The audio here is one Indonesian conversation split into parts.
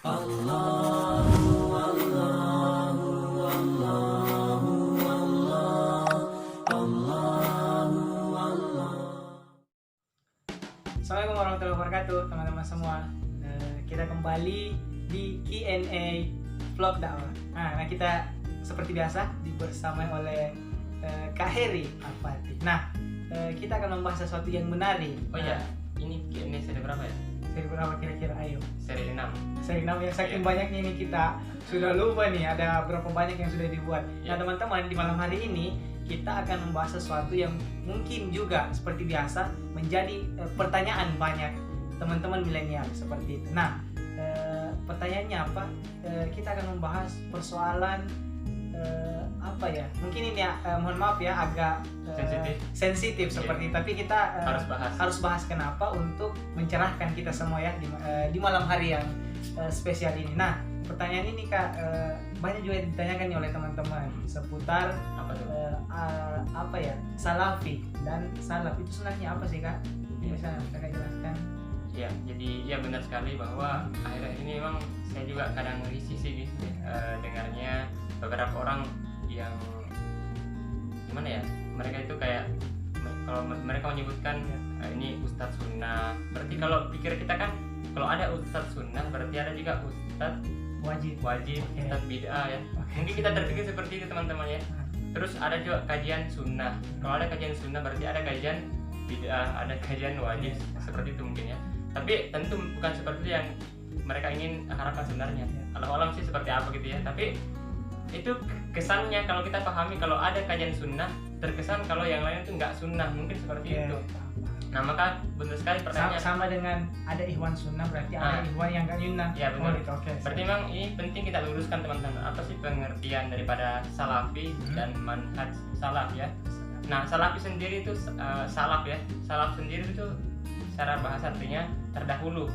Assalamualaikum warahmatullahi wabarakatuh, teman-teman semua. Kita kembali di Q&A vlog dakwah. Nah, kita seperti biasa dibersamai oleh Kak Heri Alfati. Nah, kita akan membahas sesuatu yang menarik. Oh iya, ini seri berapa ya? Seri berapa kira-kira? Ayo. Seri 6. Seri 6 yang saking banyaknya ini kita sudah lupa nih ada berapa banyak yang sudah dibuat. Nah, teman-teman, di malam hari ini kita akan membahas sesuatu yang mungkin juga seperti biasa menjadi pertanyaan banyak teman-teman milenial seperti itu. Nah, pertanyaannya apa? Kita akan membahas persoalan apa ya? Mungkin ini mohon maaf ya agak sensitif seperti itu. Tapi kita harus bahas kenapa untuk mencerahkan kita semua ya di malam hari yang spesial ini. Nah, pertanyaan ini Kak banyak juga ditanyakan nih oleh teman-teman seputar apa ya, salafi dan salaf itu sebenarnya apa sih Kak? Bisa Kakak jelaskan? Ya, jadi ya benar sekali bahwa akhir-akhir ini memang saya juga kadang risih sih dengarnya beberapa orang yang gimana ya, mereka itu kayak kalau mereka menyebutkan ini Ustadz Sunnah, berarti kalau pikir kita kan kalau ada Ustadz Sunnah berarti ada juga Ustadz wajib, Ustadz bid'ah ya. Mungkin kita terpikir seperti itu teman-teman ya. Terus ada juga kajian sunnah. Kalau ada kajian sunnah berarti ada kajian bid'ah, ada kajian wajib, seperti itu mungkin ya. Tapi tentu bukan seperti yang mereka ingin harapkan sebenarnya. Allah alam sih seperti apa gitu ya. Tapi itu kesannya kalau kita pahami kalau ada kajian sunnah, terkesan kalau yang lain itu nggak sunnah, mungkin seperti itu. Nah, maka benar sekali pertanyaan sama dengan ada ikhwan sunnah berarti ada ikhwan yang nggak sunnah. Ya benar. Berarti memang ini penting kita luruskan teman-teman. Apa sih pengertian daripada salafi dan manhaj salaf ya? Nah, salafi sendiri itu salaf ya. Salaf sendiri itu secara bahasa artinya terdahulu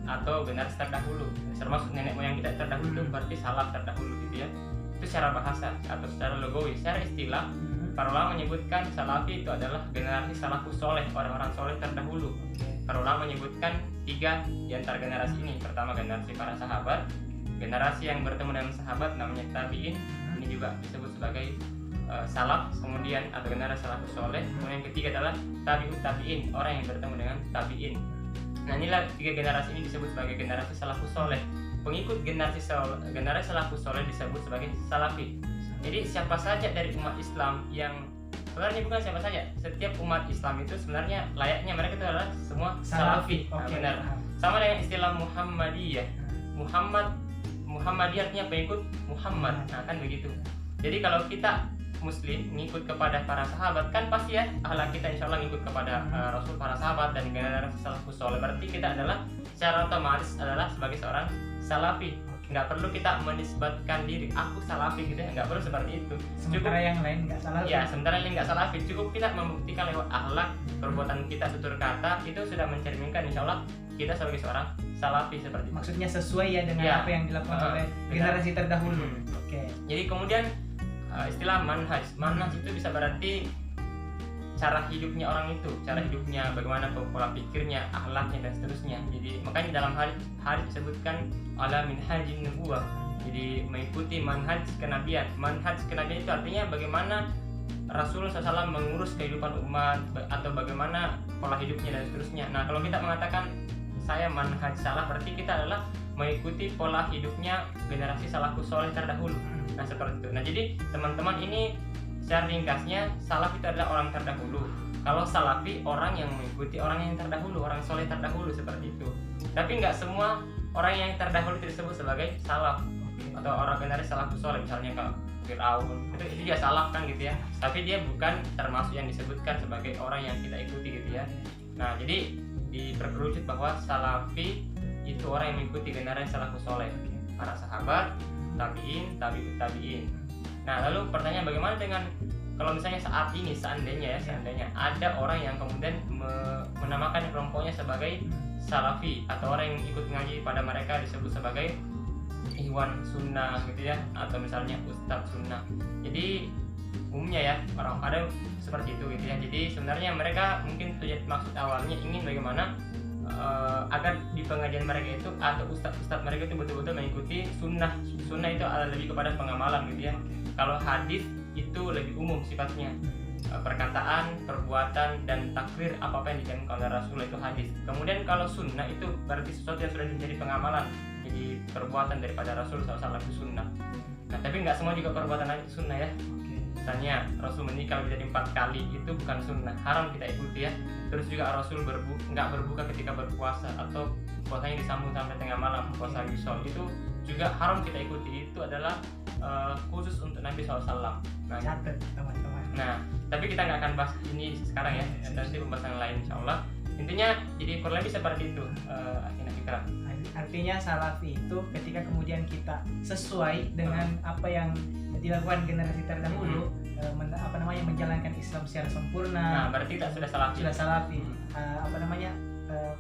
atau generasi terdahulu. Termasuk nenek moyang kita terdahulu itu berarti salaf terdahulu gitu ya. Itu secara bahasa atau secara logawi. Secara istilah para ulama menyebutkan salafi itu adalah generasi salafus soleh, orang-orang soleh terdahulu. Para ulama menyebutkan 3 di antara generasi ini. Pertama generasi para sahabat, generasi yang bertemu dengan sahabat namanya tabi'in, ini juga disebut sebagai salaf. Kemudian atau generasi salafus soleh. Kemudian yang ketiga adalah tabi'ut tabi'in, orang yang bertemu dengan tabi'in. Nah, inilah 3 generasi ini disebut sebagai generasi salafus soleh. Pengikut generasi salafus soleh disebut sebagai salafi. Jadi siapa saja dari umat Islam yang sebenarnya bukan siapa saja, setiap umat Islam itu sebenarnya layaknya mereka itu adalah semua salafi. Benar. Sama dengan istilah Muhammadiyah. Muhammadiyah artinya pengikut Muhammad. Nah, kan begitu. Jadi kalau kita Muslim ngikut kepada para sahabat, kan pasti ya akhlak kita insya Allah ngikut kepada Rasul, para sahabat dan generasi salafus soleh. Berarti kita adalah secara otomatis adalah sebagai seorang salafi. Nggak perlu kita menisbatkan diri aku salafi gitu ya, nggak perlu seperti itu. Sementara yang lain nggak salafi. Ya, sementara yang nggak salafi, cukup kita membuktikan lewat akhlak, perbuatan kita, tutur kata itu sudah mencerminkan insya Allah kita sebagai seorang salafi seperti itu. Maksudnya sesuai ya dengan apa yang dilakukan oleh generasi terdahulu. Jadi kemudian istilah manhaj itu bisa berarti cara hidupnya orang itu, cara hidupnya, bagaimana pola pikirnya, akhlaknya dan seterusnya. Jadi makanya dalam hadis disebutkan ala minhajin nubuwah. Jadi mengikuti manhaj kenabian. Manhaj kenabian itu artinya bagaimana Rasulullah SAW mengurus kehidupan umat atau bagaimana pola hidupnya dan seterusnya. Nah, kalau kita mengatakan saya manhaj salaf berarti kita adalah mengikuti pola hidupnya generasi salafus soleh terdahulu. Nah, seperti itu. Nah, jadi teman-teman ini secara ringkasnya salaf itu adalah orang terdahulu. Kalau salafi orang yang mengikuti orang yang terdahulu, orang soleh terdahulu seperti itu. Tapi nggak semua orang yang terdahulu disebut sebagai salaf atau orang generasi salafus soleh. Misalnya kalau Fir'aun itu dia salaf kan gitu ya. Tapi dia bukan termasuk yang disebutkan sebagai orang yang kita ikuti gitu ya. Nah, jadi diperkerucut bahwa salafi itu orang yang mengikuti generasi salafus soleh, para sahabat, tabi'in, tabi'ut tabi'in. Nah, lalu pertanyaan bagaimana dengan kalau misalnya saat ini seandainya ada orang yang kemudian menamakan kelompoknya sebagai salafi atau orang yang ikut ngaji pada mereka disebut sebagai ikhwan sunnah gitu ya, atau misalnya ustadz sunnah. Jadi umumnya ya orang ada seperti itu gitu ya. Jadi sebenarnya mereka mungkin tujuan maksud awalnya ingin bagaimana agar di pengajian mereka itu atau ustadz mereka itu betul-betul mengikuti sunnah. Sunnah itu lebih kepada pengamalan gitu ya. Kalau hadis itu lebih umum sifatnya, perkataan, perbuatan, dan takrir apa yang dijalankan oleh Rasul itu hadis. Kemudian kalau sunnah itu berarti sesuatu yang sudah menjadi pengamalan, jadi perbuatan daripada Rasul SAW itu sunnah. Nah tapi nggak semua juga perbuatan itu sunnah ya. Misalnya Rasul menikah lebih dari 4 kali itu bukan sunnah, haram kita ikuti ya. Terus juga Rasul nggak berbuka ketika berpuasa, atau puasanya disambung sampai tengah malam, puasa wisol itu juga haram kita ikuti. Itu adalah khusus untuk Nabi SAW. Catat teman-teman. Nah tapi kita nggak akan bahas ini sekarang ya, nanti pembahasan lain insya Allah. Intinya jadi kurang lebih seperti itu. Artinya salafi itu ketika kemudian kita sesuai dengan apa yang dilakukan generasi terdahulu, menjalankan Islam secara sempurna. Nah berarti kita sudah salafi. Sudah salafi.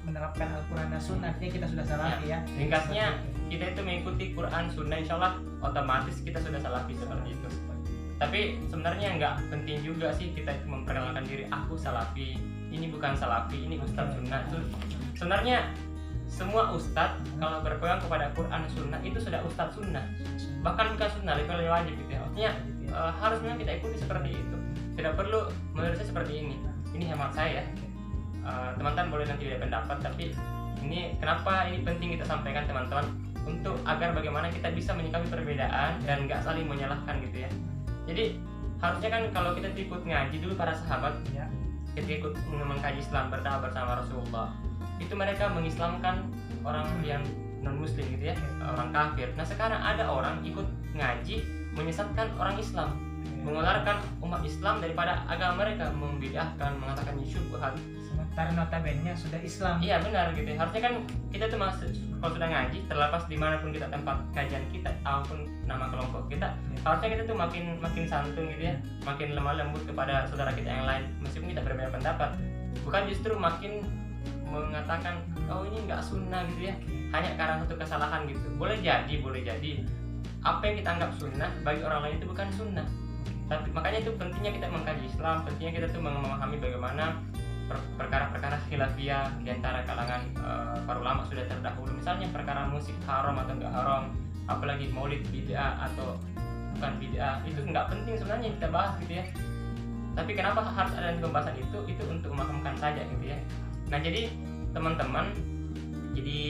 Menerapkan Al-Quran dan Sunnah, artinya kita sudah salafi ya. Ringkasnya kita itu mengikuti Quran Sunnah, insya Allah otomatis kita sudah salafi seperti itu. Tapi sebenarnya nggak penting juga sih kita itu memperkenalkan diri, aku salafi, ini bukan salafi, ini ustadz sunnah. Itu sebenarnya semua ustadz kalau berpegang kepada Quran Sunnah itu sudah ustadz sunnah, bahkan bukan sunnah, level wajib gitu ya. Artinya harusnya kita ikuti seperti itu. Tidak perlu, menurut saya seperti ini. Ini hemat saya. Teman-teman boleh nanti beda pendapat, tapi ini kenapa ini penting kita sampaikan teman-teman, untuk agar bagaimana kita bisa menyikapi perbedaan dan nggak saling menyalahkan gitu ya. Jadi harusnya kan kalau kita ikut ngaji dulu para sahabat ya, ketika ikut mengkaji Islam berdakwah bersama Rasulullah, itu mereka mengislamkan orang yang non muslim gitu ya, orang kafir. Nah sekarang ada orang ikut ngaji menyesatkan orang Islam, mengeluarkan umat Islam daripada agama mereka, membid'ahkan, mengatakan syubhat. Sementara notabene sudah Islam. Iya benar gitu. Harusnya kan kita tuh kalau sudah ngaji, terlepas dimanapun kita tempat kajian kita, apapun nama kelompok kita, harusnya kita tuh makin santun gitu ya, makin lemah lembut kepada saudara kita yang lain, meskipun kita berbeda pendapat. Bukan justru makin mengatakan oh ini nggak sunnah gitu ya, hanya karena satu kesalahan gitu. Boleh jadi apa yang kita anggap sunnah bagi orang lain itu bukan sunnah. Tapi makanya itu pentingnya kita mengkaji Islam, pentingnya kita tuh memahami bagaimana perkara-perkara khilafiyah di antara kalangan para ulama sudah terdahulu. Misalnya perkara musik haram atau enggak haram, apalagi maulid bid'ah atau bukan bid'ah, itu enggak penting sebenarnya kita bahas gitu ya. Tapi kenapa harus ada pembahasan itu? Itu untuk memahamkan saja gitu ya. Nah jadi teman-teman, jadi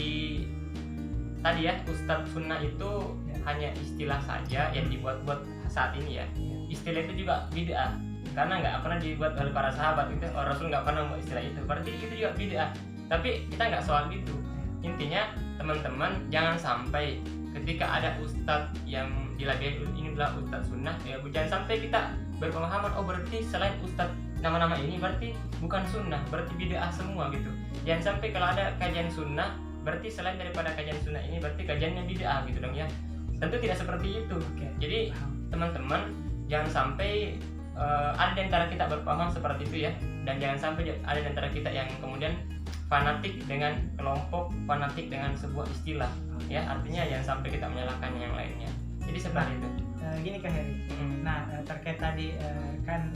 tadi ya Ustadz Sunnah itu hanya istilah saja yang dibuat-buat saat ini ya. Istilah itu juga bid'ah, karena nggak pernah dibuat oleh para sahabat gitu. Rasul nggak pernah membuat istilah itu, berarti itu juga bid'ah. Tapi kita nggak soal gitu. Intinya teman-teman jangan sampai ketika ada ustadz yang dilabeli ini adalah ustadz sunnah ya, jangan sampai kita berpemahaman oh berarti selain ustadz nama-nama ini berarti bukan sunnah, berarti bid'ah semua gitu. Jangan sampai kalau ada kajian sunnah berarti selain daripada kajian sunnah ini berarti kajiannya bid'ah gitu dong ya. Tentu tidak seperti itu. Jadi teman-teman jangan sampai ada di antara kita berpaham seperti itu ya, dan jangan sampai ada di antara kita yang kemudian fanatik dengan kelompok, fanatik dengan sebuah istilah ya. Artinya jangan sampai kita menyalahkan yang lainnya. Jadi seperti itu. Gini Kak Heri. Nah terkait tadi kan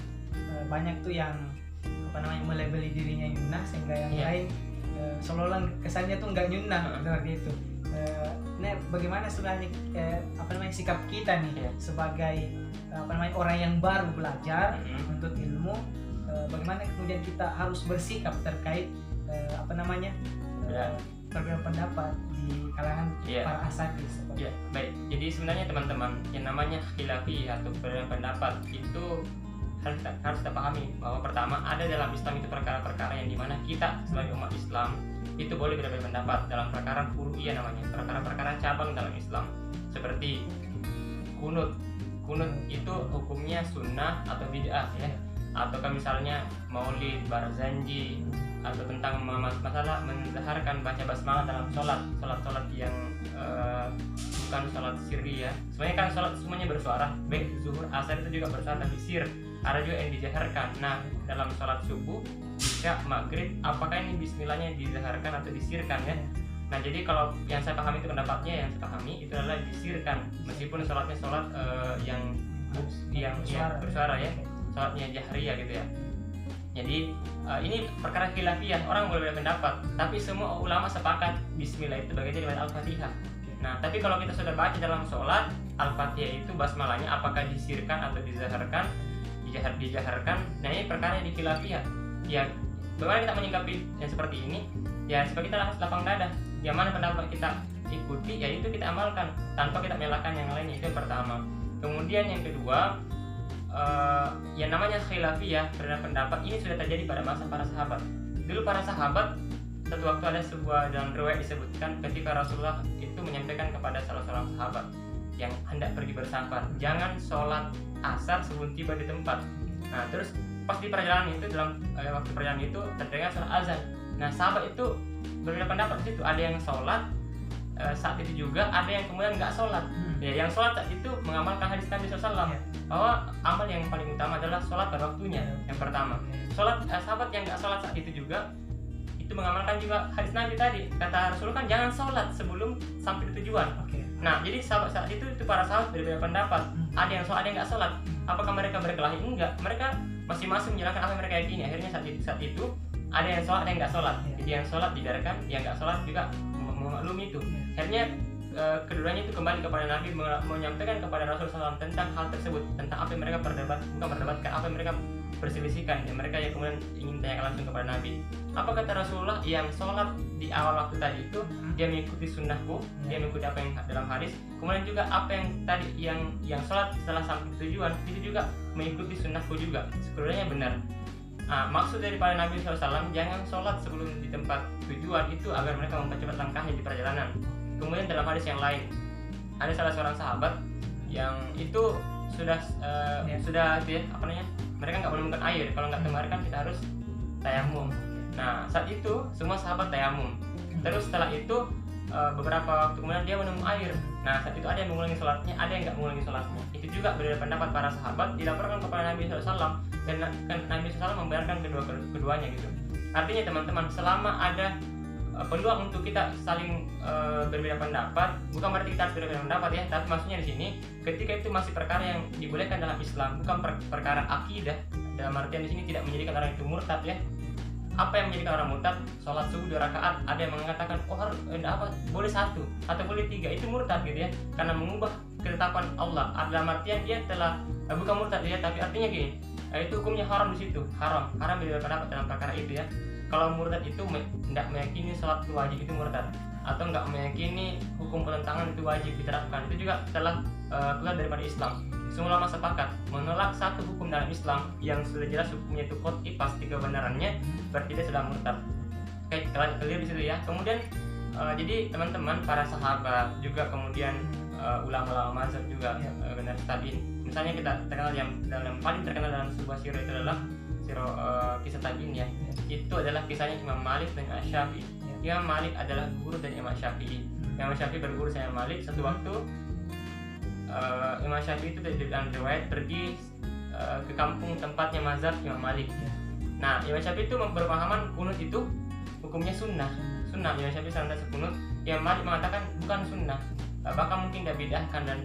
banyak tuh yang melabeli dirinya nyunnah sehingga yang lain seolah-olah kesannya tuh nggak nyunnah seperti itu. Nah bagaimana sebenarnya sikap kita nih sebagai orang yang baru belajar untuk ilmu, bagaimana kemudian kita harus bersikap terkait perbedaan pendapat di kalangan para asatidz. Baik. Jadi sebenarnya teman-teman yang namanya khilafi atau perbedaan pendapat itu harus kita pahami bahwa pertama ada dalam Islam itu perkara-perkara yang dimana kita sebagai umat Islam itu boleh berbeda pendapat dalam perkara furu'iyah namanya, perkara-perkara cabang dalam Islam, seperti kunut itu hukumnya sunnah atau bid'ah ya, ataukah misalnya maulid, barzanji, atau tentang masalah menzaharkan baca basmalah dalam sholat yang bukan sholat sirri ya. Sebenarnya kan sholat semuanya bersuara, baik zuhur, asar itu juga bersuara, tapi sir ada juga yang dijaharkan. Nah dalam sholat subuh, isya, maghrib, apakah ini bismillahnya dizaharkan atau disirkan ya? Nah jadi kalau yang saya pahami itu pendapatnya, yang saya pahami itu adalah disirkan, meskipun sholatnya sholat yang bersuara ya, sholatnya jahriyah gitu ya. Jadi ini perkara khilafiyah, orang boleh berbeda pendapat, tapi semua ulama sepakat Bismillah itu bagian dari Al-Fatihah. Nah, tapi kalau kita sudah baca dalam sholat, Al-Fatihah itu basmalahnya apakah disirkan atau dizaharkan, dijaharkan. Nah, ini perkara yang di khilafiyah. Ya, bagaimana kita menyikapi yang seperti ini? Ya, supaya kita harus lapang dada. Yang mana pendapat kita ikuti, ya itu kita amalkan tanpa kita menyalahkan yang lainnya. Itu yang pertama. Kemudian yang kedua, yang namanya khilafiyah, berbeda pendapat, ini sudah terjadi pada masa para sahabat. Dulu para sahabat, satu waktu ada sebuah dalam riwayat disebutkan ketika Rasulullah itu menyampaikan kepada salah seorang sahabat yang hendak pergi bersafar, jangan sholat asar sebelum tiba di tempat. Nah, terus pas di perjalanan itu, dalam waktu perjalanan itu terdengar suara azan. Nah, sahabat itu berbeda pendapat di situ. Ada yang sholat saat itu juga, ada yang kemudian nggak sholat. Ya, yang sholat saat itu mengamalkan hadis Nabi SAW bahwa amal yang paling utama adalah sholat pada waktunya. Yang pertama, sholat sahabat yang nggak sholat saat itu juga itu mengamalkan juga hadis Nabi tadi. Kata Rasulullah kan jangan sholat sebelum sampai di tujuan. Nah, jadi sahabat saat itu para sahabat berbeda pendapat. Ada yang sholat, ada yang nggak sholat. Apakah mereka berkelahi? Enggak. Mereka masing-masing menjalankan apa yang mereka yakini. Akhirnya saat itu ada yang sholat, ada yang nggak sholat. Jadi yang sholat dibiarkan, yang nggak sholat juga memaklumi itu. Akhirnya keduanya itu kembali kepada Nabi, menyampaikan kepada Rasulullah SAW tentang hal tersebut, tentang apa yang mereka perdebatkan, apa yang mereka perselisihkan, yang mereka yang kemudian ingin tanya langsung kepada Nabi. Apa kata Rasulullah? Yang sholat di awal waktu tadi itu dia mengikuti sunnahku, dia mengikuti apa yang dalam hadis. Kemudian juga apa yang tadi yang sholat setelah sampai tujuan itu juga mengikuti sunnahku juga. Sebenarnya benar. Maksud daripada Nabi SAW jangan sholat sebelum di tempat tujuan itu agar mereka mempercepat langkahnya di perjalanan. Kemudian dalam hadis yang lain ada salah seorang sahabat yang itu sudah mereka nggak menemukan air. Kalau nggak ketemu air kan kita harus tayamum. Nah, saat itu semua sahabat tayamum. Terus setelah itu beberapa waktu kemudian dia menemukan air. Nah, saat itu ada yang mengulangi sholatnya, ada yang nggak mengulangi sholatnya. Itu juga berbeda pendapat para sahabat, dilaporkan kepada Nabi SAW, dan Nabi SAW membenarkan keduanya gitu. Artinya teman-teman, selama ada peluang untuk kita saling berbeda pendapat, bukan berarti kita harus berbeda pendapat ya, tapi maksudnya di sini ketika itu masih perkara yang dibolehkan dalam Islam, bukan perkara akidah. Dalam artian di sini tidak menjadikan orang itu murtad ya. Apa yang menjadikan orang murtad? Sholat subuh 2 rakaat, ada yang mengatakan boleh 1 atau boleh 3, itu murtad gitu ya, karena mengubah ketetapan Allah. Dalam artian dia telah bukan murtad ya, tapi artinya gini, itu hukumnya haram di situ, haram berbeda pendapat dalam perkara itu ya. Kalau murtad itu tidak meyakini sholat itu wajib, itu murtad, atau nggak meyakini hukum pertentangan itu wajib diterapkan, itu juga telah keluar daripada Islam. Semua ulama sepakat menolak satu hukum dalam Islam yang sudah jelas hukumnya itu qat'i, pasti kebenarannya, berarti dia sudah murtad. Oke, clear di situ ya. Kemudian jadi teman-teman, para sahabat juga, kemudian ulama-ulama mazhab juga, generasi tabi'in. Misalnya kita terkenal yang paling terkenal dalam sebuah sirah itu adalah kisah tabi'in ya. Itu adalah kisahnya Imam Malik dan Imam Syafi'i. Imam Malik adalah guru dari Imam Syafi'i. Imam Syafi'i berguru sama Imam Malik. Satu waktu Imam Syafi'i itu dari dalam riwayat pergi ke kampung tempatnya mazhab Imam Malik. Nah, Imam Syafi'i itu berpemahaman kunut itu hukumnya sunnah. Imam Syafi'i senantiasa kunut. Imam Malik mengatakan bukan sunnah, bahkan mungkin dia bid'ahkan, dan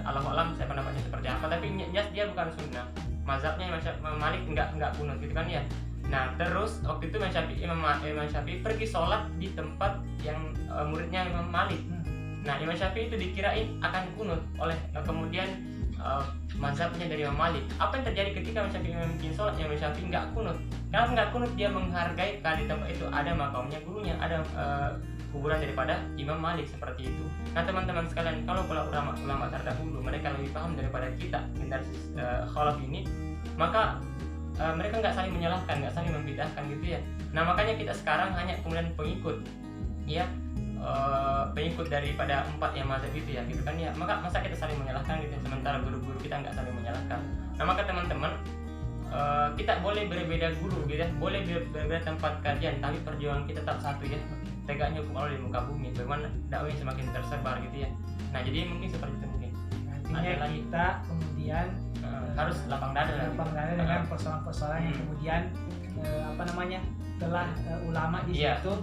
Allahu a'lam saya pendapatnya seperti apa, tapi jelas dia bukan sunnah. Mazhabnya Imam Malik enggak kunut gitu kan ya. Nah, terus waktu itu Imam Syafi'i pergi sholat di tempat yang muridnya Imam Malik. Nah, Imam Syafi'i itu dikirain akan kunut oleh kemudian mazhabnya dari Imam Malik. Apa yang terjadi ketika Imam Syafi'i memimpin sholat, Imam Syafi'i nggak kunut? Kenapa nggak kunut? Dia menghargai karena di tempat itu ada makamnya gurunya, ada kuburan daripada Imam Malik, seperti itu. Nah, teman-teman sekalian, kalau ulama terdahulu mereka lebih paham daripada kita generasi khalaf ini, maka mereka nggak saling menyalahkan, nggak saling membidahkan gitu ya. Nah, makanya kita sekarang hanya kemudian pengikut ya, pengikut daripada 4 yang mazhab itu ya gitu kan ya. Masa kita saling menyalahkan gitu, sementara guru-guru kita nggak saling menyalahkan. Nah, maka teman-teman, kita boleh berbeda guru gitu ya, boleh berbeda tempat kajian, tapi perjuangan kita tetap satu ya, tegaknya hukum Allah di muka bumi. Bagaimana dakwah semakin tersebar gitu ya. Nah, jadi mungkin seperti itu mungkin. Artinya kita kemudian harus lapang dada dengan persoalan-persoalan yang kemudian telah ulama di situ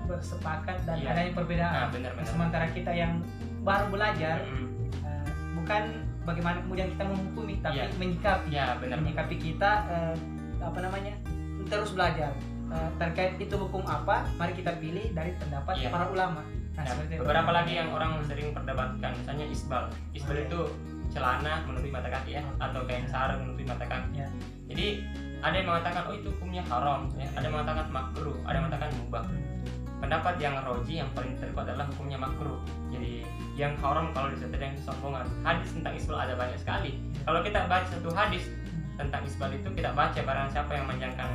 bersepakat dan adanya perbedaan. Benar. Sementara kita yang baru belajar, bukan bagaimana kemudian kita menghukumi, tapi menyikapi. Ya, benar. Menyikapi kita terus belajar. Terkait itu hukum apa, mari kita pilih dari pendapat para ulama. Nah, beberapa lagi yang orang sering perdebatkan, misalnya isbal. Isbal itu celana menutupi mata kaki ya, atau kain sarung menutupi mata kaki. Jadi ada yang mengatakan itu hukumnya haram, ya. Ada yang mengatakan makruh, ada yang mengatakan mubah. Pendapat yang roji yang paling terkuat adalah hukumnya makruh. Jadi yang haram kalau disertai dengan kesombongan. Hadis tentang isbal ada banyak sekali. Kalau kita baca satu hadis tentang isbal itu, kita baca barang siapa yang memanjangkan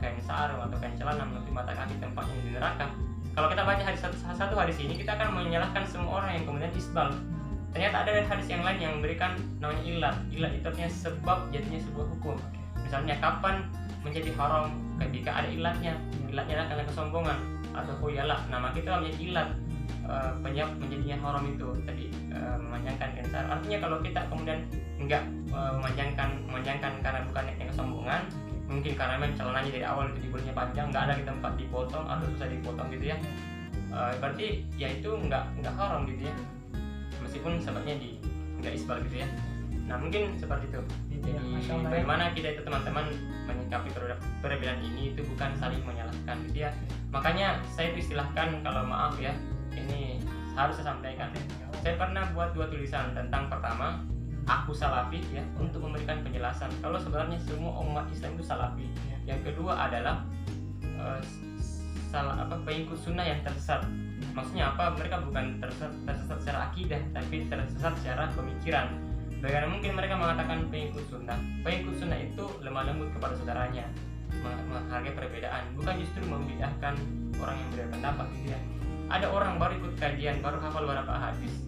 kain sarung atau kain celana menutupi mata kaki tempatnya di neraka. Kalau kita baca satu hadis ini, kita akan menyalahkan semua orang yang kemudian isbal. Ternyata ada hadis yang lain yang memberikan namanya ilat. Ilat itu artinya sebab jadinya sebuah hukum. Misalnya kapan menjadi haram ketika ada ilatnya. Ilatnya adalah karena kesombongan atau khuyala. Nama kita menjadi ilat penyebab menjadinya haram itu tadi memanjangkan kain sarung. Artinya kalau kita kemudian enggak memanjangkan karena bukan yang kesombongan, mungkin karena memang celananya dari awal itu dibelinya panjang, nggak ada di tempat dipotong atau susah dipotong gitu ya, berarti ya itu nggak haram gitu ya, meskipun sebabnya nggak isbal gitu ya. Nah mungkin seperti itu. Jadi bagaimana kita itu teman-teman menyikapi perbedaan ini itu bukan saling menyalahkan gitu ya. Makanya saya istilahkan, kalau maaf ya, ini harus saya sampaikan. Saya pernah buat 2 tulisan tentang pertama aku salafi ya, untuk memberikan penjelasan kalau sebenarnya semua umat Islam itu salafi. Yang kedua adalah pengikut sunnah yang tersesat. Maksudnya apa? Mereka bukan tersesat secara akidah, tapi tersesat secara pemikiran. Bagaimana mungkin mereka mengatakan pengikut sunnah? Pengikut sunnah itu lemah lembut kepada saudaranya, menghargai perbedaan, bukan justru membidahkan orang yang berbeda pendapat gitu ya. Ada orang baru ikut kajian, baru hafal beberapa hadis,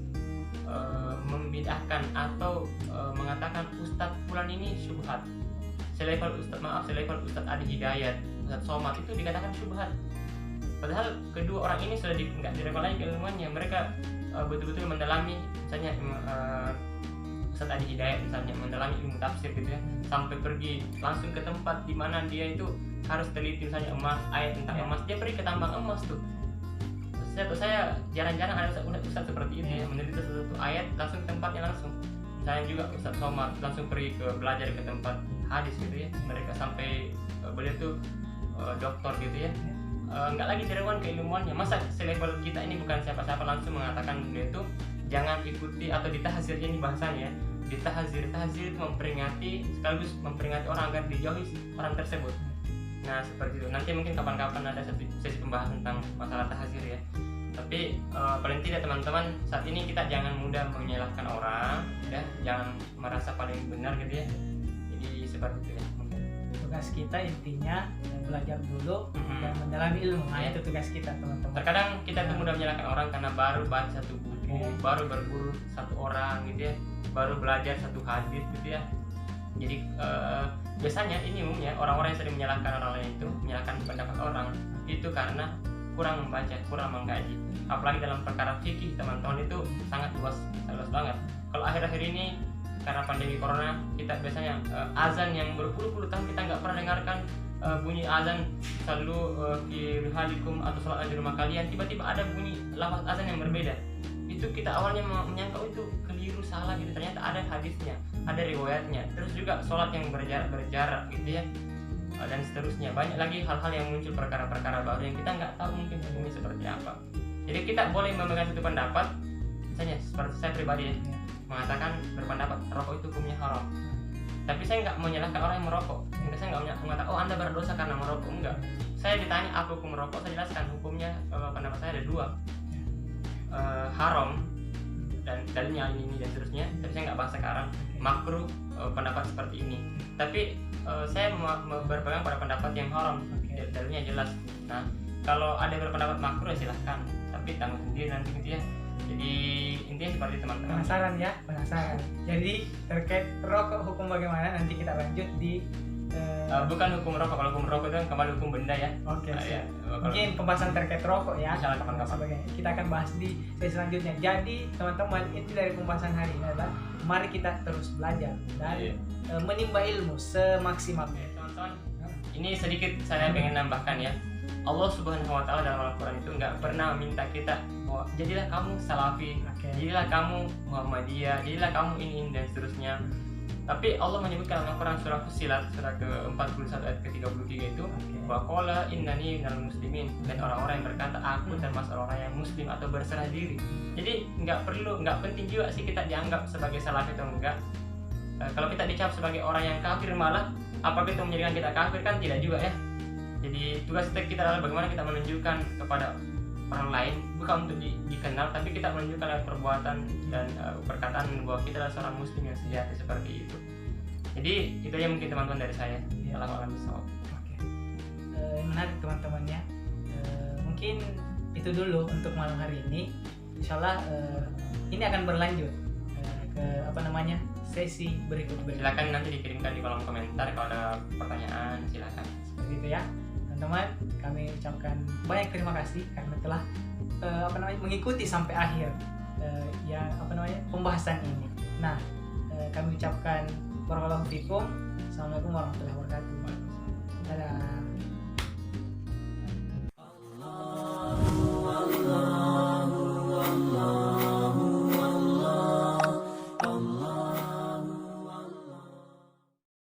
membidahkan atau mengatakan Ustadz Fulan ini syubhat. Selevel Ustadz Adi Hidayat, Ustadz Somad itu dikatakan syubhat. Padahal kedua orang ini sudah nggak dilevel lagi keilmuannya. Mereka betul-betul mendalami, misalnya Ustadz Adi Hidayat misalnya mendalami ilmu tafsir gitu ya, sampai pergi langsung ke tempat di mana dia itu harus teliti, misalnya emas, ayat tentang emas, dia pergi ke tambang emas tuh. Saya jarang-jarang ada ustadz seperti itu ya, meneliti sesuatu ayat langsung ke tempatnya langsung. Misalnya juga Ustadz Somad langsung pergi ke belajar ke tempat hadis gitu ya, mereka sampai beliau tuh doktor gitu ya, nggak lagi diragukan keilmuannya. Masa selevel kita ini bukan siapa-siapa langsung mengatakan beliau itu jangan ikuti atau ditahzirnya, ini bahasanya ditahzir itu memperingati, sekaligus memperingati orang agar dijauhi orang tersebut. Nah seperti itu. Nanti mungkin kapan-kapan ada sesi pembahasan tentang masalah tahzir ya. Tapi paling tidak teman-teman, saat ini kita jangan mudah menyalahkan orang ya, jangan merasa paling benar gitu ya. Jadi seperti itu ya. Tugas kita intinya belajar dulu dan mendalami ilmu. Nah itu tugas kita teman-teman. Terkadang kita tuh mudah menyalahkan orang karena baru baca satu buku, baru berguru satu orang gitu ya, baru belajar satu hadis gitu ya. Jadi biasanya ini umumnya orang-orang yang sering menyalahkan orang lain itu, menyalahkan pendapat orang itu karena kurang membaca, kurang mengkaji. Apalagi dalam perkara fikih teman-teman itu sangat luas banget. Kalau akhir-akhir ini karena pandemi corona, kita biasanya azan yang berpuluh-puluh tahun kita nggak pernah dengarkan bunyi azan selalu fi rihalikum atau sholat di rumah kalian, tiba-tiba ada bunyi lafaz azan yang berbeda. Itu kita awalnya menyangka itu keliru, salah gitu, ternyata ada hadisnya, ada riwayatnya. Terus juga sholat yang berjarak gitu ya, dan seterusnya. Banyak lagi hal-hal yang muncul, perkara-perkara baru yang kita nggak tahu mungkin hukumnya seperti apa. Jadi kita boleh memegang satu pendapat, misalnya seperti saya pribadi ya, mengatakan berpendapat rokok itu hukumnya haram. Tapi saya nggak menyalahkan orang yang merokok. Saya nggak mengatakan oh Anda berdosa karena merokok, enggak. Saya ditanya apa hukum merokok, saya jelaskan hukumnya. Pendapat saya ada 2, haram dan dalilnya ini dan seterusnya. Tapi saya nggak bahas sekarang. Makruh pendapat seperti ini. Tapi saya berpegang pada pendapat yang haram, dalilnya jelas. Nah kalau ada berpendapat makruh ya silahkan, tapi tanggung sendiri nanti gitu ya. Jadi intinya seperti teman-teman. Penasaran. Jadi terkait rokok hukum bagaimana, nanti kita lanjut di bukan hukum rokok. Kalau hukum rokok itu kan kembali hukum benda ya. Oke. Ya, mungkin pembahasan terkait rokok ya. Misalnya kapan-kapan. Kita akan bahas di sesi selanjutnya. Jadi teman-teman, itu dari pembahasan hari ini adalah mari kita terus belajar dan menimba ilmu semaksimalnya. Teman-teman, ini sedikit saya pengen nambahkan ya. Allah Subhanahu wa Ta'ala dalam Al-Quran itu nggak pernah minta kita jadilah kamu salafi, jadilah kamu Muhammadiyah, jadilah kamu ini dan seterusnya. Tapi Allah menyebutkan dalam Al-Quran surah Fussilat surah ke-41 ayat ke-33 itu wa qala innani minal muslimin, dan orang-orang yang berkata aku termasuk orang yang muslim atau berserah diri. Jadi nggak penting juga sih kita dianggap sebagai salafi atau enggak. Kalau kita dicap sebagai orang yang kafir malah apakah itu menjadikan kita kafir? Kan tidak juga ya. Jadi tugas kita adalah bagaimana kita menunjukkan kepada orang lain, bukan untuk dikenal, tapi kita menunjukkan lewat perbuatan dan perkataan bahwa kita adalah seorang muslim yang sejati seperti itu. Jadi itu aja mungkin teman-teman dari saya. Alhamdulillah bisa. Menarik teman-temannya. Mungkin itu dulu untuk malam hari ini. Insyaallah ini akan berlanjut ke sesi berikutnya. Silakan nanti dikirimkan di kolom komentar kalau ada pertanyaan, silakan. Seperti itu ya. Teman-teman, kami ucapkan banyak terima kasih karena telah mengikuti sampai akhir pembahasan ini. Nah, kami ucapkan barakallahu fikum. Assalamualaikum warahmatullahi wabarakatuh. Dadah.